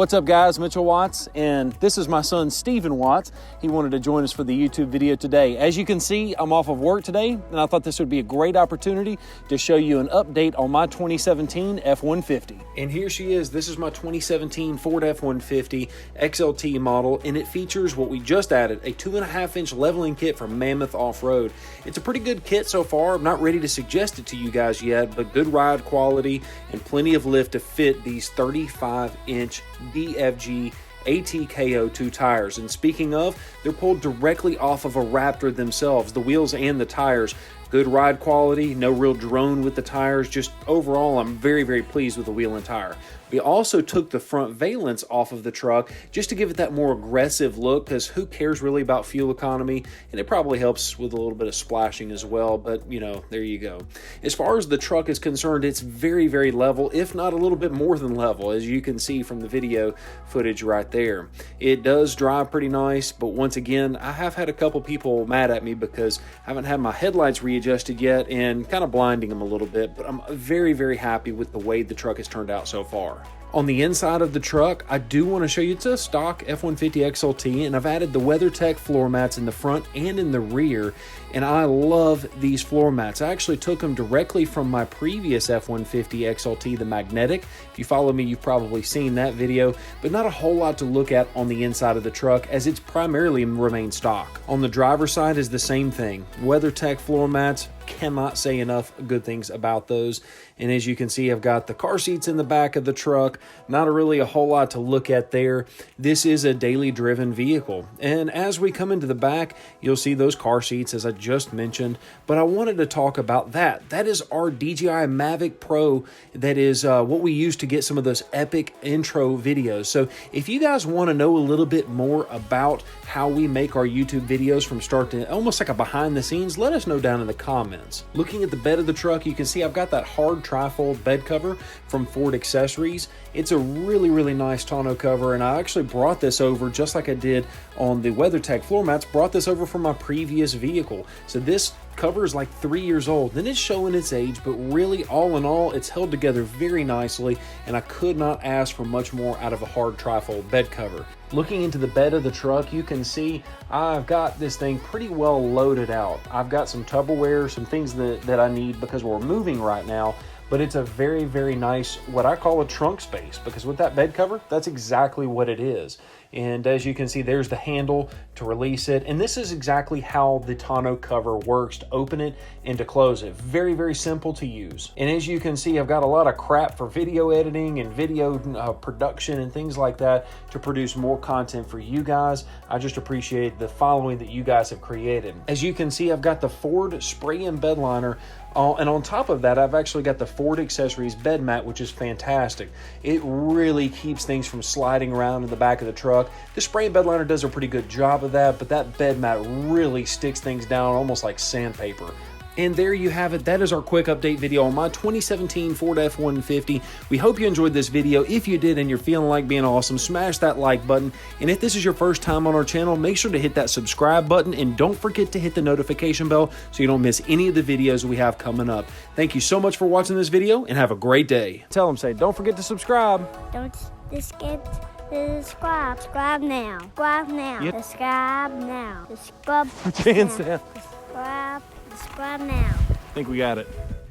What's up guys, Mitchell Watts, and this is my son Stephen Watts. He wanted to join us for the YouTube video today. As you can see, I'm off of work today, and I thought this would be a great opportunity to show you an update on my 2017 F-150. And here she is. This is my 2017 Ford F-150 XLT model, and it features what we just added, a 2.5-inch leveling kit from Mammoth Off-Road. It's a pretty good kit so far. I'm not ready to suggest it to you guys yet, but good ride quality and plenty of lift to fit these 35-inch BFG AT KO2 tires. And speaking of, they're pulled directly off of a Raptor themselves, the wheels and the tires. Good ride quality, no real drone with the tires. Just overall, I'm very pleased with the wheel and tire. We also took the front valence off of the truck just to give it that more aggressive look, because who cares really about fuel economy, and it probably helps with a little bit of splashing as well, but you know, there you go. As far as the truck is concerned, it's very level, if not a little bit more than level, as you can see from the video footage right there. It does drive pretty nice, but once again, I have had a couple people mad at me because I haven't had my headlights readjusted yet and kind of blinding them a little bit, but I'm very happy with the way the truck has turned out so far. On the inside of the truck, I do want to show you, it's a stock F-150 XLT, and I've added the WeatherTech floor mats in the front and in the rear, and I love these floor mats. I actually took them directly from my previous F-150 XLT, the magnetic. If you follow me, you've probably seen that video, but not a whole lot to look at on the inside of the truck, as it's primarily remained stock. On the driver's side is the same thing. WeatherTech floor mats, cannot say enough good things about those. And as you can see, I've got the car seats in the back of the truck. Not really a whole lot to look at there. This is a daily driven vehicle, and as we come into the back, you'll see those car seats as I just mentioned, but I wanted to talk about that. That is our DJI Mavic Pro. That is what we use to get some of those epic intro videos. So if you guys want to know a little bit more about how we make our YouTube videos from start to almost like a behind the scenes, let us know down in the comments. Looking at the bed of the truck, you can see I've got that hard trifold bed cover from Ford Accessories. It's a really nice tonneau cover, and I actually brought this over just like I did on the WeatherTech floor mats, brought this over from my previous vehicle. So this cover is like 3 years old, and it's showing its age, but really all in all, it's held together very nicely, and I could not ask for much more out of a hard trifold bed cover. Looking into the bed of the truck, you can see I've got this thing pretty well loaded out. I've got some Tupperware, some things that I need because we're moving right now, but it's a very nice, what I call a trunk space, because with that bed cover, that's exactly what it is. And as you can see, there's the handle to release it. And this is exactly how the tonneau cover works, to open it and to close it. Very simple to use. And as you can see, I've got a lot of crap for video editing and video production and things like that to produce more content for you guys. I just appreciate the following that you guys have created. As you can see, I've got the Ford spray-in bed liner, and on top of that, I've actually got the Ford Accessories bed mat, which is fantastic. It really keeps things from sliding around in the back of the truck. The spray and bed liner does a pretty good job of that, but that bed mat really sticks things down almost like sandpaper. And there you have it. That is our quick update video on my 2017 Ford F-150. We hope you enjoyed this video. If you did and you're feeling like being awesome, smash that like button. And if this is your first time on our channel, make sure to hit that subscribe button, and don't forget to hit the notification bell so you don't miss any of the videos we have coming up. Thank you so much for watching this video, and have a great day. Tell them, say, don't forget to subscribe. Don't forget to subscribe. Subscribe now. Subscribe now. Yep. Subscribe now. Subscribe Put your hands now. down. Subscribe now. I think we got it.